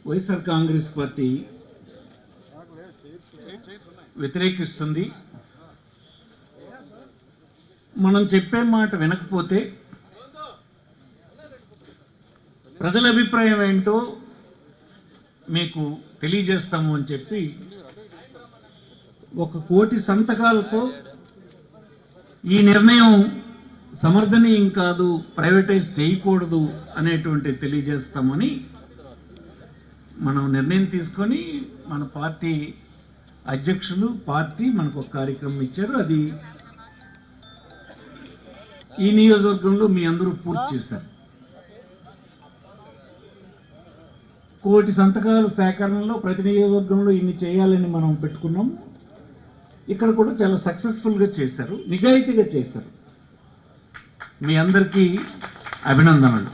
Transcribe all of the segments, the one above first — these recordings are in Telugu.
వైఎస్ఆర్ కాంగ్రెస్ పార్టీ వ్యతిరేకిస్తుంది. మనం చెప్పే మాట వినకపోతే ప్రజల అభిప్రాయం ఏంటో మీకు తెలియజేస్తాము అని చెప్పి 1 కోటి సంతకాలతో ఈ నిర్ణయం సమర్థనీయం కాదు, ప్రైవేటైజ్ చేయకూడదు అనేటువంటి తెలియజేస్తామని మనం నిర్ణయం తీసుకొని మన పార్టీ అధ్యక్షులు పార్టీ మనకు ఒక కార్యక్రమం ఇచ్చారు. అది ఈ నియోజకవర్గంలో మీ అందరూ పూర్తి చేశారు. 1 కోటి సంతకాల సేకరణలో ప్రతి నియోజకవర్గంలో ఇన్ని చేయాలని మనం పెట్టుకున్నాం. ఇక్కడ కూడా చాలా సక్సెస్ఫుల్గా చేశారు, నిజాయితీగా చేశారు. మీ అందరికీ అభినందనలు.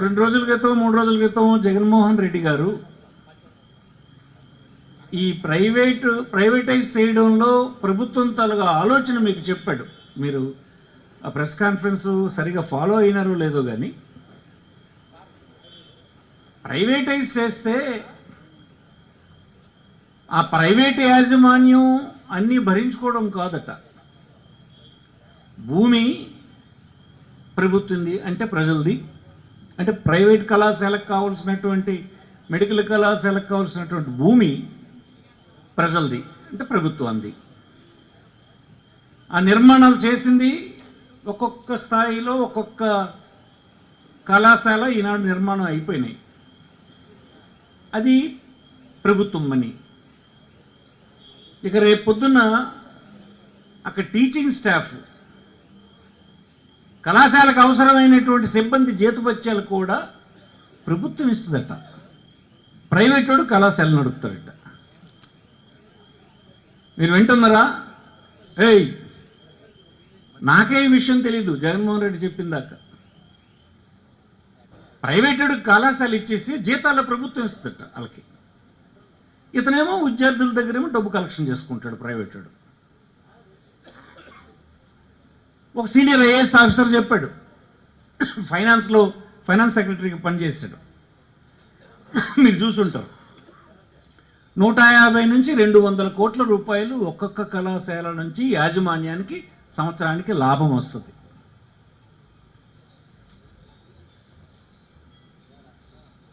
2 రోజుల క్రితం 3 రోజుల క్రితం జగన్మోహన్ రెడ్డి గారు ఈ ప్రైవేటైజ్ చేయడంలో ప్రభుత్వం తాలూగా ఆలోచన మీకు చెప్పాడు. మీరు ఆ ప్రెస్ కాన్ఫరెన్స్ సరిగా ఫాలో అయినారో లేదో కానీ, ప్రైవేటైజ్ చేస్తే ఆ ప్రైవేట్ యాజమాన్యం అన్నీ భరించుకోవడం కాదట. భూమి ప్రభుత్వంది అంటే ప్రజలది, అంటే ప్రైవేట్ కళాశాలకు కావాల్సినటువంటి మెడికల్ కళాశాలకు కావాల్సినటువంటి భూమి ప్రజలది అంటే ప్రభుత్వంది. ఆ నిర్మాణాలు చేసింది ఒక్కొక్క స్థాయిలో ఒక్కొక్క కళాశాల ఈనాడు నిర్మాణం అయిపోయినాయి. అది ప్రభుత్వం మనీ. ఇక రేపు పొద్దున్న అక్కడ టీచింగ్ స్టాఫ్, కళాశాలకు అవసరమైనటువంటి సిబ్బంది జీతభత్యాలు కూడా ప్రభుత్వం ఇస్తుందట. ప్రైవేట్ వాడు కళాశాల నడుపుతాడట. మీరు వింటున్నారా? నాకే విషయం తెలీదు, జగన్మోహన్ రెడ్డి చెప్పిన దాకా. ప్రైవేట్ వాడు కళాశాల ఇచ్చేసి జీతాల ప్రభుత్వం ఇస్తుందట వాళ్ళకి. ఇతనేమో విద్యార్థుల దగ్గరేమో డబ్బు కలెక్షన్ చేసుకుంటాడు ప్రైవేట్ వాడు. ఒక సీనియర్ ఐఏఎస్ ఆఫీసర్ చెప్పాడు, ఫైనాన్స్ సెక్రటరీకి పనిచేశాడు, మీరు చూసుంటారు. 150 నుంచి 200 కోట్ల రూపాయలు ఒక్కొక్క కళాశాల నుంచి యాజమాన్యానికి సంవత్సరానికి లాభం వస్తుంది.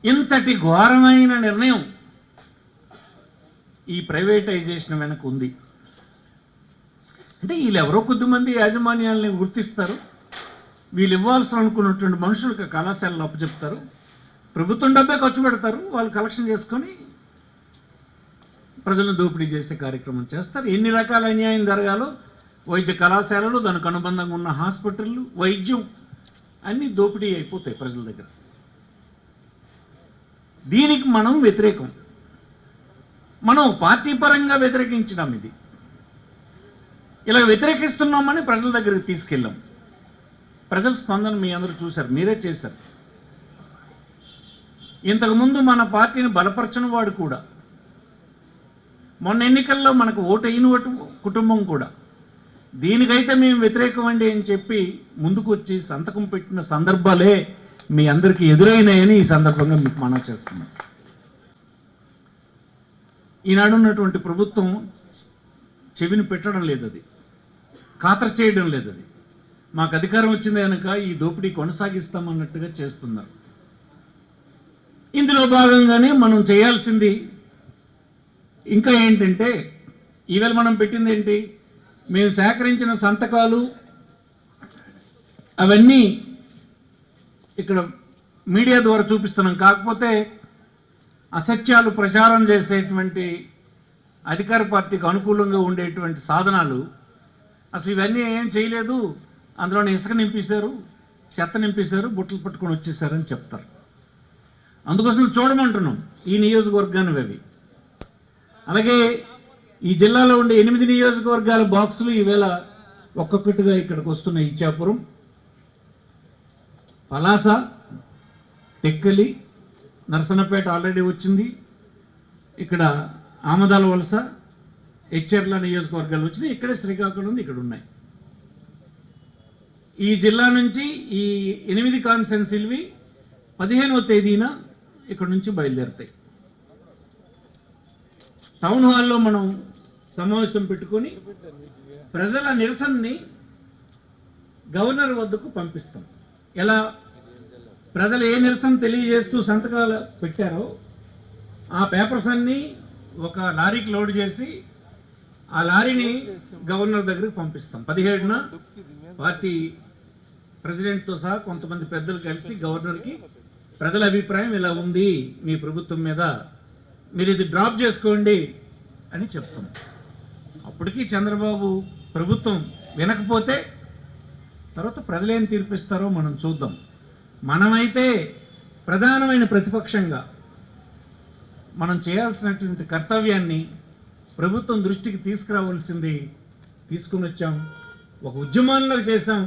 ఇంతటి ఘోరమైన నిర్ణయం ఈ ప్రైవేటైజేషన్ వెనక ఉంది. అంటే వీళ్ళు ఎవరో కొద్దిమంది యాజమాన్యాలని గుర్తిస్తారు, వీళ్ళు ఇవ్వాల్సిన అనుకున్నటువంటి మనుషులకు కళాశాలలో అప్పచెప్తారు, ప్రభుత్వం డబ్బే ఖర్చు పెడతారు, వాళ్ళు కలెక్షన్ చేసుకొని ప్రజలను దోపిడీ చేసే కార్యక్రమం చేస్తారు. ఎన్ని రకాల అన్యాయం జరగాలో వైద్య కళాశాలలు, దానికి అనుబంధంగా ఉన్న హాస్పిటళ్ళు, వైద్యం అన్నీ దోపిడీ అయిపోతాయి ప్రజల దగ్గర. దీనికి మనం వ్యతిరేకం. మనం పార్టీ పరంగా వ్యతిరేకించినాం. ఇది ఇలా వ్యతిరేకిస్తున్నామని ప్రజల దగ్గరికి తీసుకెళ్ళాం. ప్రజల స్పందన మీ అందరూ చూశారు, మీరే చేశారు. ఇంతకుముందు మన పార్టీని బలపరచని వాడు కూడా, మొన్న ఎన్నికల్లో మనకు ఓటు అయిన కుటుంబం కూడా దీనికైతే మేము వ్యతిరేకం అండి అని చెప్పి ముందుకు వచ్చి సంతకం పెట్టిన సందర్భాలే మీ అందరికీ ఎదురైనాయని ఈ సందర్భంగా మీకు మనవి చేస్తున్నాం. ఈనాడు ఉన్నటువంటి ప్రభుత్వం చెవిని పెట్టడం లేదు, అది ఖాతరు చేయడం లేదు. అది మాకు అధికారం వచ్చింది కనుక ఈ దోపిడీ కొనసాగిస్తామన్నట్టుగా చేస్తున్నారు. ఇందులో భాగంగానే మనం చేయాల్సింది ఇంకా ఏంటంటే, ఈవేళ మనం పెట్టింది ఏంటి, మేము సేకరించిన సంతకాలు అవన్నీ ఇక్కడ మీడియా ద్వారా చూపిస్తున్నాం. కాకపోతే అసత్యాలు ప్రచారం చేసేటువంటి అధికార పార్టీకి అనుకూలంగా ఉండేటువంటి సాధనాలు అసలు ఇవన్నీ ఏం చేయలేదు, అందులోనే ఇసుక నింపేశారు, చెత్త నింపేశారు, బుట్టలు పట్టుకొని వచ్చేసారని చెప్తారు. అందుకోసం చూడమంటున్నాం ఈ నియోజకవర్గాన్ని. అవి అలాగే ఈ జిల్లాలో ఉండే 8 నియోజకవర్గాల బాక్సులు ఈవేళ ఒక్కొక్కటిగా ఇక్కడికి వస్తున్నాయి. ఇచ్చాపురం, పలాస, టెక్కలి, నరసన్నపేట ఆల్రెడీ వచ్చింది, ఇక్కడ ఆమదాల వలస, హెచ్చెర్ల నియోజకవర్గాలు వచ్చినాయి, ఇక్కడే శ్రీకాకుళం ఉంది, ఇక్కడ ఉన్నాయి. ఈ జిల్లా నుంచి ఈ 8 కాన్స్టిట్యున్సీలవి 15వ తేదీన ఇక్కడ నుంచి బయలుదేరుతాయి. టౌన్ హాల్లో మనం సమావేశం పెట్టుకొని ప్రజల నిరసనని గవర్నర్ వద్దకు పంపిస్తాం. ఎలా ప్రజలు ఏ నిరసన తెలియజేస్తూ సంతకాలు పెట్టారో ఆ పేపర్స్ అన్నీ ఒక లారీకి లోడ్ చేసి ఆ లారీని గవర్నర్ దగ్గరికి పంపిస్తాం. 17న పార్టీ ప్రెసిడెంట్తో సహా కొంతమంది పెద్దలు కలిసి గవర్నర్కి ప్రజల అభిప్రాయం ఇలా ఉంది మీ ప్రభుత్వం మీద, మీరు ఇది డ్రాప్ చేసుకోండి అని చెప్తాం. అప్పటికి చంద్రబాబు ప్రభుత్వం వినకపోతే తర్వాత ప్రజలేం తీర్పిస్తారో మనం చూద్దాం. మనమైతే ప్రధానమైన ప్రతిపక్షంగా మనం చేయాల్సినటువంటి కర్తవ్యాన్ని ప్రభుత్వం దృష్టికి తీసుకురావాల్సింది తీసుకుని వచ్చాం. ఒక ఉద్యమంలో చేశాం.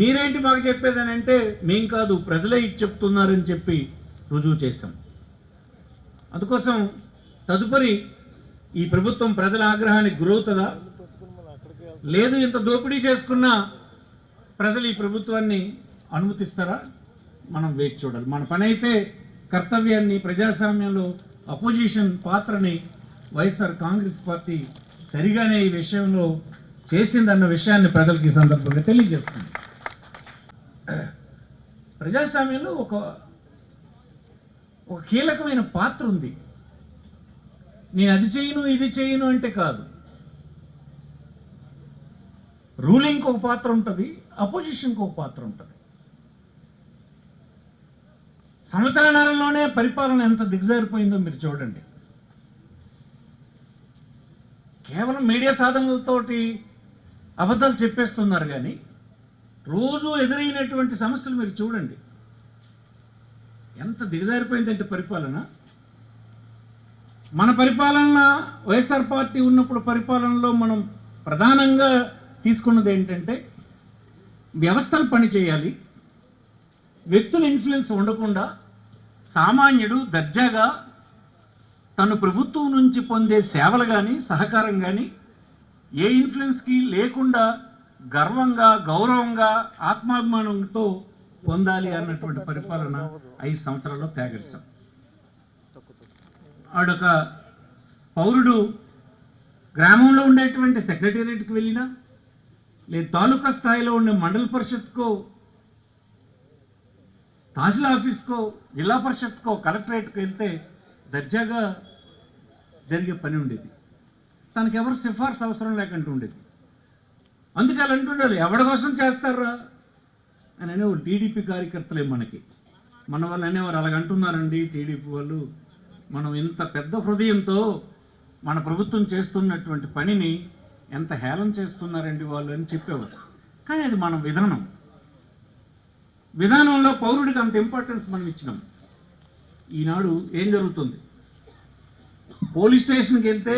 మీరేంటి మాకు చెప్పేదని అంటే మేం కాదు ప్రజలే ఇది చెప్తున్నారని చెప్పి రుజువు చేశాం. అందుకోసం తదుపరి ఈ ప్రభుత్వం ప్రజల ఆగ్రహానికి గురవుతుందా, లేదు ఇంత దోపిడీ చేసుకున్నా ప్రజలు ఈ ప్రభుత్వాన్ని అనుమతిస్తారా, మనం వేచి చూడాలి. మన పని అయితే కర్తవ్యాన్ని, ప్రజాస్వామ్యంలో అపోజిషన్ పాత్రని వైఎస్ఆర్ కాంగ్రెస్ పార్టీ సరిగానే ఈ విషయంలో చేసిందన్న విషయాన్ని ప్రజలకు ఈ సందర్భంగా తెలియజేస్తుంది. ప్రజాస్వామ్యంలో ఒక కీలకమైన పాత్ర ఉంది. నేను అది చేయను ఇది చేయను అంటే కాదు. రూలింగ్కి ఒక పాత్ర ఉంటుంది, అపోజిషన్కి ఒక పాత్ర ఉంటుంది. సంవత్సరాలలోనే పరిపాలన ఎంత దిగజారిపోయిందో మీరు చూడండి. కేవలం మీడియా సాధనలతోటి అబద్ధాలు చెప్పేస్తున్నారు కానీ రోజు ఎదురైనటువంటి సమస్యలు మీరు చూడండి ఎంత దిగజారిపోయిందంటే పరిపాలన. మన పరిపాలన వైఎస్ఆర్ పార్టీ ఉన్నప్పుడు పరిపాలనలో మనం ప్రధానంగా తీసుకున్నది ఏంటంటే వ్యవస్థలు పనిచేయాలి, వ్యక్తుల ఇన్ఫ్లుయెన్స్ ఉండకుండా సామాన్యుడు దర్జాగా తను ప్రభుత్వం నుంచి పొందే సేవలు కానీ సహకారం కానీ ఏ ఇన్ఫ్లుయెన్స్కి లేకుండా గర్వంగా గౌరవంగా ఆత్మాభిమానంతో పొందాలి అన్నటువంటి పరిపాలన 5 సంవత్సరాల్లో తేగలిసాం. ఆడొక పౌరుడు గ్రామంలో ఉండేటువంటి సెక్రటేరియట్కి వెళ్ళినా లేదు తాలూకా స్థాయిలో ఉండే మండల పరిషత్కో తహసీల్ ఆఫీస్కో జిల్లా పరిషత్కో కలెక్టరేట్కి వెళ్తే దర్జాగా జరిగే పని ఉండేది. తనకి ఎవరు సిఫార్సు అవసరం లేకుండా ఉండేది. అందుకే అలా అంటుండాలి, ఎవరి కోసం చేస్తారా అని అనేవారు టీడీపీ కార్యకర్తలే. మన వాళ్ళు అనేవారు అలాగంటున్నారండి టీడీపీ వాళ్ళు, మనం ఇంత పెద్ద హృదయంతో మన ప్రభుత్వం చేస్తున్నటువంటి పనిని ఎంత హేళన చేస్తున్నారండి వాళ్ళు అని చెప్పేవారు. కానీ అది మన విధానంలో పౌరుడికి అంత ఇంపార్టెన్స్ మనం ఇచ్చినాం. ఈనాడు ఏం జరుగుతుంది, పోలీస్ స్టేషన్కి వెళ్తే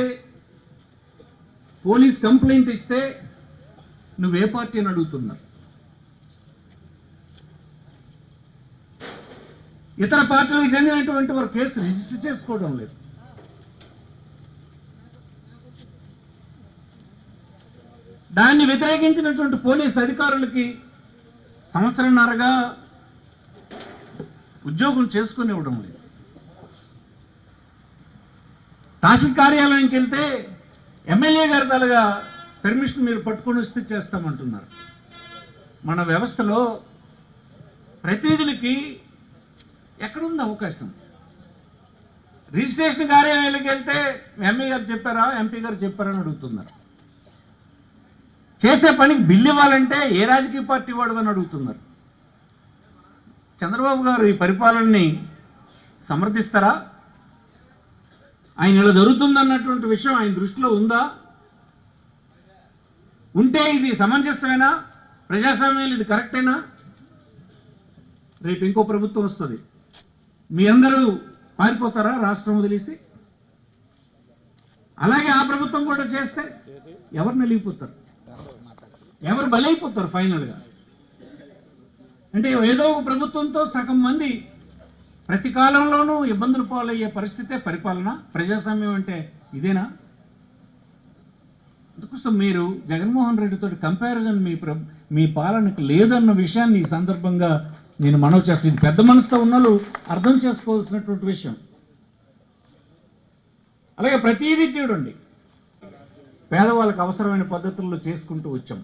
పోలీస్ కంప్లైంట్ ఇస్తే నువ్వే పార్టీ అని అడుగుతున్నారు. ఇతర పార్టీలకు చెందినటువంటి వారు కేసు రిజిస్టర్ చేసుకోవడం లేదు. దాన్ని వ్యతిరేకించినటువంటి పోలీస్ అధికారులకి సంవత్సరంన్నరగా ఉద్యోగం చేసుకుని ఇవ్వడం లేదు. తహసీల్ కార్యాలయానికి వెళ్తే ఎమ్మెల్యే గారి తలగా పెర్మిషన్ మీరు పట్టుకొని వస్తే చేస్తామంటున్నారు. మన వ్యవస్థలో ప్రతినిధులకి ఎక్కడుంది అవకాశం? రిజిస్ట్రేషన్ కార్యాలయాలకు వెళ్తే ఎంఏ గారు చెప్పారా ఎంపీ గారు చెప్పారా అని అడుగుతున్నారు. చేసే పనికి బిల్లు ఇవ్వాలంటే ఏ రాజకీయ పార్టీ వాడు అని అడుగుతున్నారు. చంద్రబాబు గారు ఈ పరిపాలనని సమర్థిస్తారా? ఆయన ఇలా జరుగుతుందన్నటువంటి విషయం ఆయన దృష్టిలో ఉందా? ఉంటే ఇది సమంజసమేనా? ప్రజాస్వామ్యంలో ఇది కరెక్టేనా? రేపు ఇంకో ప్రభుత్వం వస్తుంది, మీ అందరూ పారిపోతారా రాష్ట్రం వదిలేసి? అలాగే ఆ ప్రభుత్వం కూడా చేస్తే ఎవరు నలిగిపోతారు, ఎవరు బలైపోతారు ఫైనల్గా? అంటే ఏదో ఒక ప్రభుత్వంతో సగం మంది ప్రతి కాలంలోనూ ఇబ్బందులు పాలయ్యే పరిస్థితే పరిపాలన. ప్రజాస్వామ్యం అంటే ఇదేనా? అందుకోసం మీరు జగన్మోహన్ రెడ్డితో కంపారిజన్ మీ పాలనకు లేదన్న విషయాన్ని ఈ సందర్భంగా నేను మనవి చేస్తాను. ఇది పెద్ద మనసుతో ఉన్నోళ్ళు అర్థం చేసుకోవాల్సినటువంటి విషయం. అలాగే ప్రతీదీ చూడండి, పేదవాళ్ళకి అవసరమైన పద్ధతుల్లో చేసుకుంటూ వచ్చాం.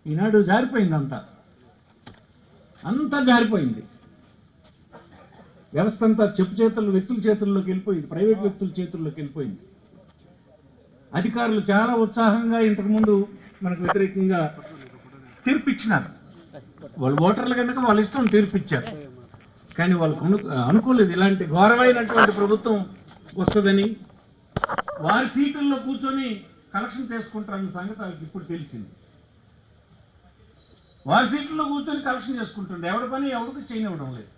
ఈనాడు జారిపోయింది, అంతా జారిపోయింది. వ్యవస్థ అంతా వ్యక్తుల చేతుల్లోకి వెళ్ళిపోయింది, ప్రైవేట్ వ్యక్తుల చేతుల్లోకి వెళ్ళిపోయింది. అధికారులు చాలా ఉత్సాహంగా ఇంతకుముందు మనకు వ్యతిరేకంగా తీర్పిచ్చినారు. వాళ్ళు ఓటర్లు కనుక వాళ్ళ ఇష్టం తీర్పిచ్చారు. కానీ వాళ్ళకు అనుకోలేదు ఇలాంటి ఘోరమైనటువంటి ప్రభుత్వం వస్తుందని. వారి సీట్లలో కూర్చొని కలెక్షన్ చేసుకుంటారన్న సంగతి వాళ్ళకి ఇప్పుడు తెలిసింది. వారి సీట్లలో కూర్చొని కలెక్షన్ చేసుకుంటుండే, ఎవరి పని ఎవరికి చేయనివ్వడం లేదు.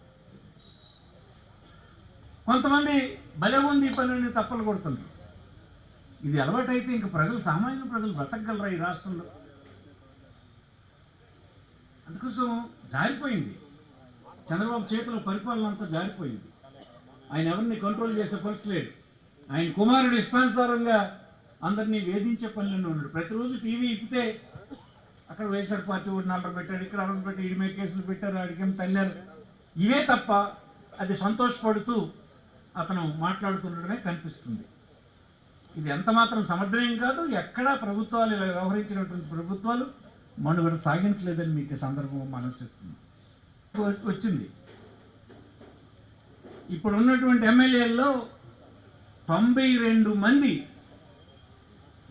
కొంతమంది భలే ఉంది ఈ పని అని తప్పలు కొడుతుంది. ఇది అలవాటైతే ఇంక సామాన్య ప్రజలు బ్రతకగలరా ఈ రాష్ట్రంలో? అందుకోసం జారిపోయింది. చంద్రబాబు చేతిలో పరిపాలన అంతా జారిపోయింది. ఆయన ఎవరిని కంట్రోల్ చేసే పరిస్థితి లేదు. ఆయన కుమారుడు ఇష్టానుసారంగా అందరినీ వేధించే పనిలోనే ఉన్నాడు. ప్రతిరోజు టీవీ ఇప్పితే అక్కడ వైఎస్ఆర్ పార్టీ ఒకటి 4 పెట్టాడు, ఇక్కడ 6 పెట్టి ఇడిమే కేసులు పెట్టారు, అడిగేం తన్నారు. ఇవే తప్ప అది సంతోషపడుతూ అతను మాట్లాడుతుండడమే కనిపిస్తుంది. ఇది ఎంత మాత్రం సమర్థనీయం కాదు. ఎక్కడా ప్రభుత్వాలు ఇలా వ్యవహరించినటువంటి ప్రభుత్వాలు మనుగడ సాగించలేదని మీకు సందర్భం మనం చేస్తుంది. వచ్చింది ఇప్పుడు ఉన్నటువంటి ఎమ్మెల్యేల్లో 92 మంది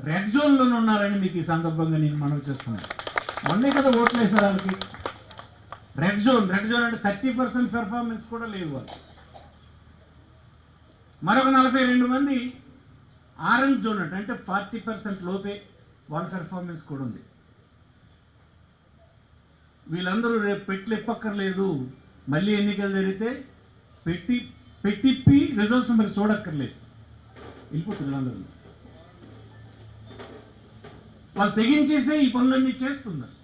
రెడ్ జోన్లోనే ఉన్నారని మీకు ఈ సందర్భంగా నేను మనవి చేస్తున్నాను. మొన్నే కదా ఓట్లు వేశారు వాళ్ళకి. రెడ్ జోన్ అంటే 30% పెర్ఫార్మెన్స్ కూడా లేదు వాళ్ళు. మరొక 42 మంది ఆరెంజ్ జోన్ అంటే 40% లోపే వాళ్ళ పెర్ఫార్మెన్స్ కూడా ఉంది. వీళ్ళందరూ రేపు పెట్లు ఇప్పక్కర్లేదు, మళ్ళీ ఎన్నికలు జరిగితే పెట్టిప్పి రిజల్ట్స్ మరి చూడక్కర్లేదు, వెళ్ళిపోతుంది అందరూ. వాళ్ళు తెగించేసే ఈ పనులన్నీ చేస్తున్నారు.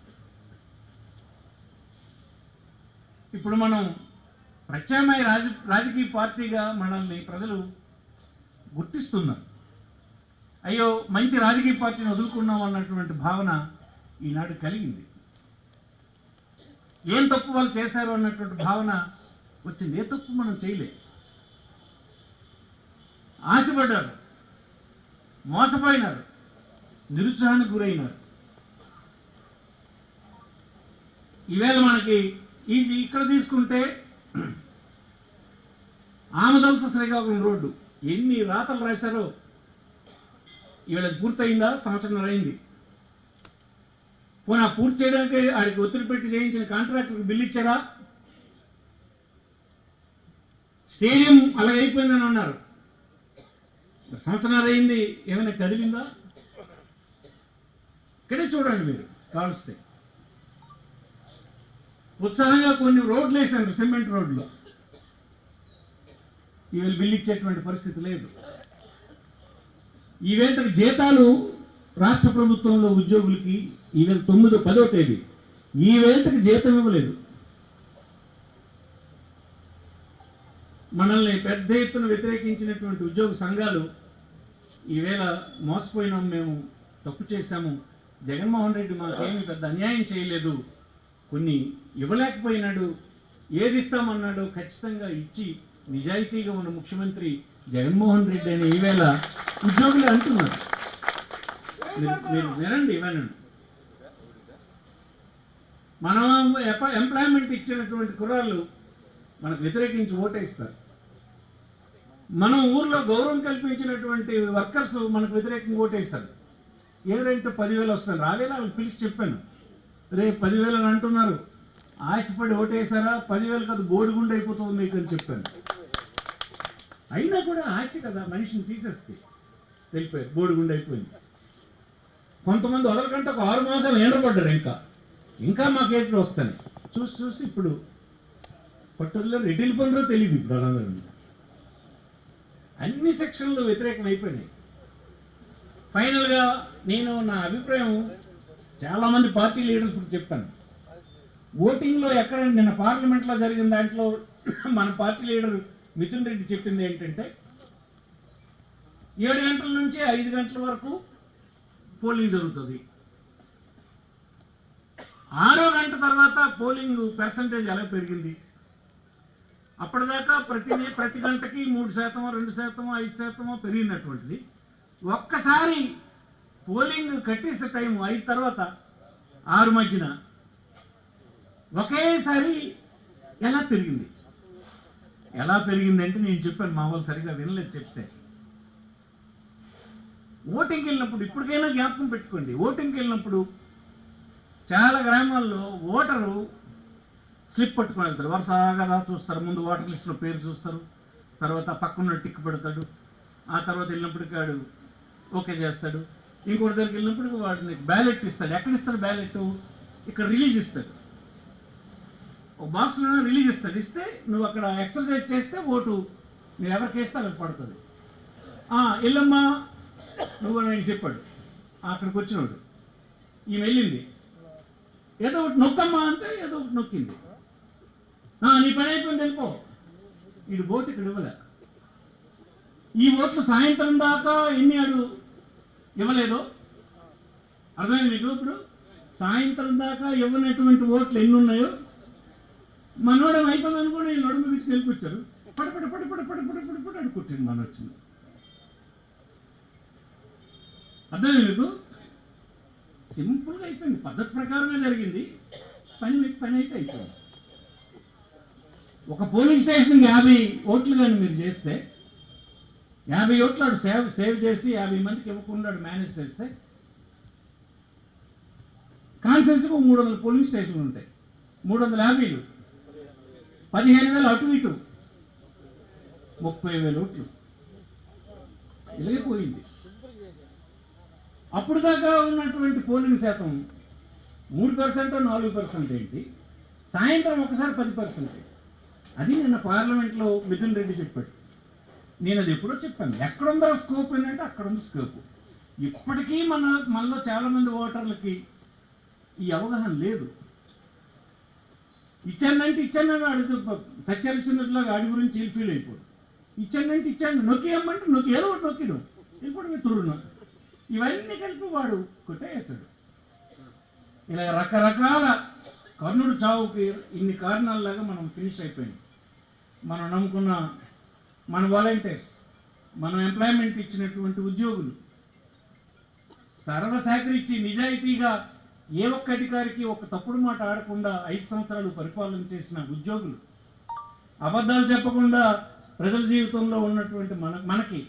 ఇప్పుడు మనం ప్రత్యామ్నాయ రాజకీయ పార్టీగా మనల్ని ప్రజలు గుర్తిస్తున్నారు. అయ్యో మంచి రాజకీయ పార్టీని వదులుకున్నాం అన్నటువంటి భావన ఈనాడు కలిగింది. ఏం తప్పు వాళ్ళు చేశారు అన్నటువంటి భావన వచ్చింది. ఏ తప్పు మనం చేయలే. ఆశపడ్డారు, మోసపోయినారు, నిరుత్సాహానికి గురైనారు. ఈవేళ మనకి ఇక్కడ తీసుకుంటే ఆమదవలస శ్రీకాకుళం రోడ్డు ఎన్ని రాతలు రాశారో ఈవేళ పూర్తయిందా? సంవత్సరం అయింది. పోనీ పూర్తి చేయడానికి ఆడికి ఒత్తిడి పెట్టి చేయించిన కాంట్రాక్టర్కి బిల్లు ఇచ్చారా? స్టేడియం అలాగైపోయిందని అన్నారు. సంవత్సరాలు అయింది, ఏమైనా కదిలిందా? ఇక్కడే చూడండి మీరు కావలిస్తే. ఉత్సాహంగా కొన్ని రోడ్లు వేశారు, సిమెంట్ రోడ్లు. ఈవేళ బిల్లు ఇచ్చేటువంటి పరిస్థితి లేదు. ఈవేళ జీతాలు రాష్ట్ర ప్రభుత్వంలో ఉద్యోగులకి ఈవేళ 9-10వ తేదీ ఈవేళకి జీతం ఇవ్వలేదు. మనల్ని పెద్ద ఎత్తున వ్యతిరేకించినటువంటి ఉద్యోగ సంఘాలు ఈవేళ మోసపోయినాం, మేము తప్పు చేశాము, జగన్మోహన్ రెడ్డి మాకేమీ పెద్ద అన్యాయం చేయలేదు, కొన్ని ఇవ్వలేకపోయినాడు, ఏది ఇస్తామన్నాడో ఖచ్చితంగా ఇచ్చి నిజాయితీగా ఉన్న ముఖ్యమంత్రి జగన్మోహన్ రెడ్డి అని ఈవేళ ఉద్యోగులు అంటున్నారు. మీరు వినండి. మనం ఎంప్లాయ్మెంట్ ఇచ్చినటువంటి కుర్రాళ్ళు మనకు వ్యతిరేకించి ఓటేస్తారు. మనం ఊర్లో గౌరవం కల్పించినటువంటి వర్కర్స్ మనకు వ్యతిరేకంగా ఓటేస్తారు. ఎవరంటే 10,000 వస్తారు, రావేలా వాళ్ళకి పిలిచి చెప్పాను, రేపు 10,000 అని అంటున్నారు, ఆశపడి ఓటేసారా? 10,000 కాదు, బోడిగుండు అయిపోతుంది మీకు అని చెప్పాను. అయినా కూడా ఆశ కదా మనిషిని తీసేస్తే వెళ్ళిపోయారు, బోడిగుండు అయిపోయింది. కొంతమంది వదలకంటే ఒక 6 మాసాలు ఎండపడ్డారు. ఇంకా మాకు ఏట్లు వస్తాయి చూసి ఇప్పుడు పట్టుల్లో రెడ్డిల పనులు తెలియదు. ఇప్పుడు వాళ్ళందరూ అన్ని సెక్షన్లు వ్యతిరేకం అయిపోయినాయి. ఫైనల్గా నేను నా అభిప్రాయం చాలామంది పార్టీ లీడర్స్కి చెప్పాను. ఓటింగ్లో ఎక్కడ నిన్న పార్లమెంట్లో జరిగిన దాంట్లో మన పార్టీ లీడర్ మిథున్ రెడ్డి చెప్పింది ఏంటంటే 7 గంటల నుంచి 5 గంటల వరకు పోలింగ్ జరుగుతుంది. 6వ గంట తర్వాత పోలింగ్ పర్సంటేజ్ ఎలా పెరిగింది? అప్పటిదాకా ప్రతి గంటకి 3%, 2%, 5% పెరిగినటువంటిది ఒక్కసారి పోలింగ్ కట్టేసే టైం 5 తర్వాత 6 మధ్యన ఒకేసారి ఎలా పెరిగింది? ఎలా పెరిగిందంటే నేను చెప్పాను, మా వాళ్ళు సరిగా వినలేదు చెప్తే. ఓటింగ్కి వెళ్ళినప్పుడు ఇప్పటికైనా జ్ఞాపకం పెట్టుకోండి, ఓటింగ్కి వెళ్ళినప్పుడు చాలా గ్రామాల్లో ఓటరు స్లిప్ పట్టుకొని వెళ్తారు. వరుసగా చూస్తారు, ముందు ఓటర్ లిస్టులో పేరు చూస్తారు, తర్వాత పక్కన టిక్ పెడతాడు, ఆ తర్వాత వెళ్ళినప్పటికీ వాడు ఓకే చేస్తాడు. ఇంకోటి దగ్గరికి వెళ్ళినప్పటికీ వాడిని బ్యాలెట్ ఇస్తాడు. ఎక్కడ ఇస్తాడు బ్యాలెట్? ఇక్కడ రిలీజ్ ఇస్తాడు, ఒక బాక్స్లో రిలీజ్ ఇస్తాడు. ఇస్తే నువ్వు అక్కడ ఎక్సర్సైజ్ చేస్తే ఓటు నువ్వు ఎవరికి వేస్తే అలా పడుతుంది. వెళ్ళమ్మా నువ్వు నేను చెప్పాడు. అక్కడికి వచ్చినవాడు ఈమె వెళ్ళింది, ఏదో ఒకటి నొక్కమ్మా అంటే ఏదో ఒకటి నొక్కింది. నీ పని అయిపోయింది వెళ్ళిపో. వీడు ఓటు ఇక్కడ ఇవ్వలే. ఈ ఓట్లు సాయంత్రం దాకా ఎన్ని అడు ఇవ్వలేదు, అర్థమైంది మీకు? ఇప్పుడు సాయంత్రం దాకా ఇవ్వనటువంటి ఓట్లు ఎన్ని ఉన్నాయో మనోడం అయిపోయింది అనుకోండి, నడుము వీటికి వెళ్ళిపోచ్చారు. పడి అడు కొట్టింది మన వచ్చింది. అర్థమైంది మీకు? సింపుల్గా అయిపోయింది, పద్ధతి ప్రకారమే జరిగింది. పని అయితే అయిపోయింది. ఒక పోలింగ్ స్టేషన్కి 50 ఓట్లు కానీ మీరు చేస్తే 50 ఓట్లు ఆడు సేవ్ చేసి 50 మందికి ఇవ్వకుండా మేనేజ్ చేస్తే కాన్ఫరెన్స్కు 300 పోలింగ్ స్టేషన్లు ఉంటాయి. 350 15,000 అటు ఇటు 30,000 ఓట్లు ఇలాగే పోయింది. అప్పుడు దాకా ఉన్నటువంటి పోలింగ్ శాతం 3%, 4% ఏంటి, సాయంత్రం ఒకసారి 10%. అది నిన్న పార్లమెంట్లో మిథున్ రెడ్డి చెప్పాడు. నేను అది ఎప్పుడో చెప్పాను, ఎక్కడుందో స్కోప్ ఏంటంటే అక్కడ ఉంది స్కోప్. ఇప్పటికీ మనలో చాలామంది ఓటర్లకి ఈ అవగాహన లేదు. ఇచ్చానంటే అడుగు సత్యరిచినట్లాగా ఆడి గురించి ఫీల్ అయిపోడు. ఇచ్చాను నొక్కి అమ్మంటే నొక్కి ఏదో ఒకటి నొక్కిడు ఇప్పుడు తురును ఇవన్నీ కలిపి వాడు కొట్టేసాడు. ఇలా రకరకాల కర్ణుడు చావుకి ఇన్ని కారణాలలాగా మనం ఫినిష్ అయిపోయింది. మనం నమ్ముకున్న మన వాలంటీర్స్, మనం ఎంప్లాయ్మెంట్ ఇచ్చినటువంటి ఉద్యోగులు, సర్వశాఖరిచ్చి నిజాయితీగా ఏ ఒక్క అధికారికి ఒక తప్పుడు మాట ఆడకుండా 5 సంవత్సరాలు పరిపాలన చేసిన ఉద్యోగులు, అబద్ధాలు చెప్పకుండా ప్రజల జీవితంలో ఉన్నటువంటి మనకి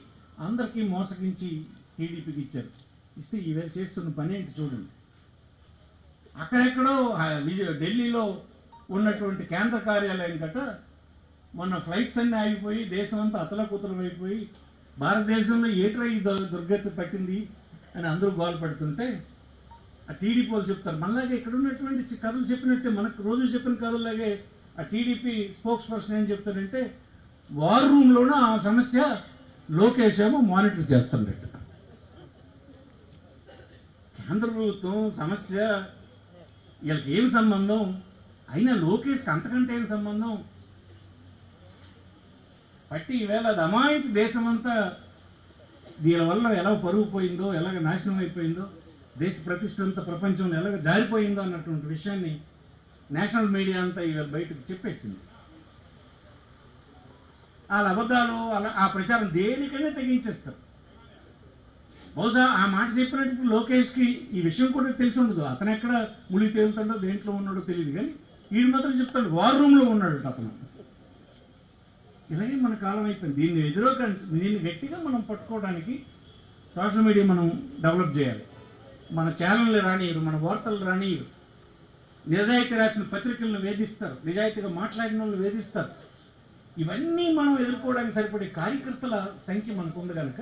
అందరికీ మోసగించి టీడీపీకి ఇచ్చారు. ఇస్తే ఈవేళ చేస్తున్న పని ఏంటి చూడండి. అక్కడెక్కడో ఢిల్లీలో ఉన్నటువంటి కేంద్ర కార్యాలయం గట్ట మొన్న ఫ్లైట్స్ అన్నీ ఆగిపోయి దేశం అంతా అతలకుతలం అయిపోయి భారతదేశంలో ఏట్రా ఈ దుర్గతి పట్టింది అని అందరూ గోలు పెడుతుంటే ఆ టీడీపీ వాళ్ళు చెప్తారు. మనలాగే ఇక్కడ ఉన్నటువంటి కథలు చెప్పినట్టే, మనకు రోజు చెప్పిన కథలాగే ఆ టీడీపీ స్పోక్స్ పర్సన్ ఏం చెప్తాడంటే, వార్ రూమ్లోనూ ఆ సమస్య లోకేష్ ఏమో మానిటర్ చేస్తున్నట్టు. కేంద్ర ప్రభుత్వం సమస్య వీళ్ళకి ఏం సంబంధం, అయినా లోకేష్కి అంతకంటే ఏం సంబంధం? పట్టి ఈవేళ అది అమాయించి దేశమంతా దీనివల్ల ఎలా పరుగు పోయిందో, ఎలాగ నాశనం అయిపోయిందో, దేశ ప్రతిష్ట అంతా ప్రపంచంలో ఎలాగ జారిపోయిందో అన్నటువంటి విషయాన్ని నేషనల్ మీడియా అంతా ఇవాళ బయటకు చెప్పేసింది. వాళ్ళ అబద్ధాలు అలా ఆ ప్రచారం దేనికైనా తెగించేస్తారు. బహుశా ఆ మాట చెప్పినట్టు లోకేష్కి ఈ విషయం కూడా తెలిసి ఉండదు. అతను ఎక్కడ మునిగి తేలుతాడో దేంట్లో ఉన్నాడో తెలియదు, కానీ వీడు మాత్రం చెప్తాడు వార్ రూమ్లో ఉన్నాడు అతను. ఇలాగే మన కాలం అయిపోయింది. దీన్ని గట్టిగా మనం పట్టుకోవడానికి సోషల్ మీడియా మనం డెవలప్ చేయాలి. మన ఛానళ్ళు రానియరు, మన వార్తలు రానియరు, నిజాయితీ రాసిన పత్రికలను వేధిస్తారు, నిజాయితీగా మాట్లాడిన వాళ్ళు వేధిస్తారు. ఇవన్నీ మనం ఎదుర్కోవడానికి సరిపడే కార్యకర్తల సంఖ్య మనకు ఉంది కనుక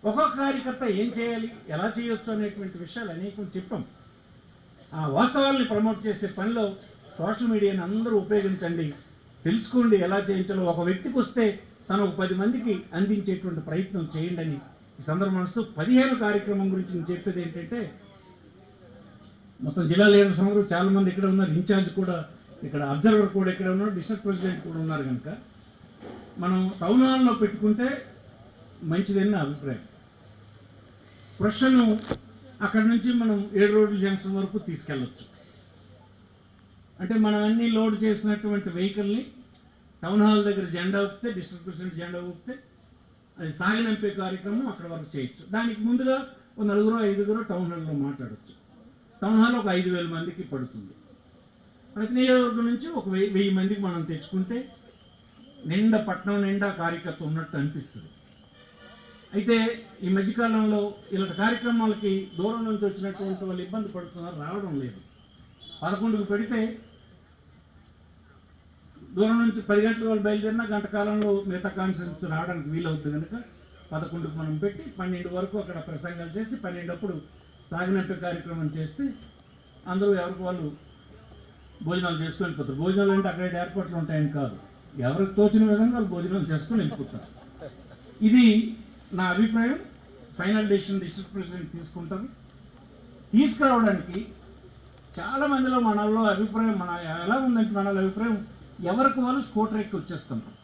ఒక్కొక్క కార్యకర్త ఏం చేయాలి, ఎలా చేయొచ్చు అనేటువంటి విషయాలు అనేకం చెప్పాం. ఆ వాస్తవాల్ని ప్రమోట్ చేసే పనిలో సోషల్ మీడియాని అందరూ ఉపయోగించండి, తెలుసుకోండి ఎలా చేయించాలో. ఒక వ్యక్తికి వస్తే తను ఒక 10 మందికి అందించేటువంటి ప్రయత్నం చేయండి అని ఈ సందర్భంలో 15 కార్యక్రమం గురించి నేను చెప్పేది ఏంటంటే, మొత్తం జిల్లా లీడర్స్ అందరూ చాలామంది ఇక్కడ ఉన్నారు, ఇన్ఛార్జ్ కూడా ఇక్కడ, అబ్జర్వర్ కూడా ఇక్కడ ఉన్నారు, డిస్ట్రిక్ట్ ప్రెసిడెంట్ కూడా ఉన్నారు. కనుక మనం టౌన్ హాల్లో పెట్టుకుంటే మంచిదని నా అభిప్రాయం. ప్రశ్నను అక్కడి నుంచి మనం 7 రోడ్ల జంక్షన్ వరకు తీసుకెళ్ళచ్చు. అంటే మనం అన్ని లోడ్ చేసినటువంటి వెహికల్ని టౌన్ హాల్ దగ్గర జెండా ఊపితే, డిస్ట్రిక్ట్ ప్రెసిడెంట్ జెండా ఊపితే అది సాగనంపే కార్యక్రమం అక్కడ వరకు చేయొచ్చు. దానికి ముందుగా ఒక 4-5 టౌన్ హాల్లో మాట్లాడచ్చు. టౌన్ హాల్ ఒక 5,000 మందికి పడుతుంది. ప్రతి నియోజకవర్గం నుంచి ఒక 1000 మందికి మనం తెచ్చుకుంటే నిండా పట్టణం నిండా కార్యకర్త ఉన్నట్టు అనిపిస్తుంది. అయితే ఈ మధ్యకాలంలో ఇలాంటి కార్యక్రమాలకి దూరం నుంచి వచ్చినటువంటి వాళ్ళు ఇబ్బంది పడుతున్నారు, రావడం లేదు. 11కు పెడితే దూరం నుంచి 10 గంటల వాళ్ళు బయలుదేరినా గంట కాలంలో మిగతా కాన్ఫరెన్స్ రావడానికి వీలవుతుంది కనుక 11కు మనం పెట్టి 12 వరకు అక్కడ ప్రసంగాలు చేసి 12 అప్పుడు సాగినట్టు కార్యక్రమం చేస్తే అందరూ ఎవరికి వాళ్ళు భోజనాలు చేసుకొని వెళ్ళిపోతారు. భోజనాలు అంటే అక్కడ ఏర్పాట్లు ఉంటాయని కాదు, ఎవరికి తోచిన విధంగా వాళ్ళు భోజనాలు చేసుకొని వెళ్ళిపోతారు. ఇది నా అభిప్రాయం. ఫైనల్ డెసిషన్ డిస్ట్రిక్ట్ ప్రెసిడెంట్ తీసుకుంటారు. తీసుకురావడానికి చాలా మందిలో మనలో అభిప్రాయం ఎలా ఉందంటే మనలో అభిప్రాయం ఎవరికి వాళ్ళు స్కూటర్ ఎక్కి వచ్చేస్తున్నారు.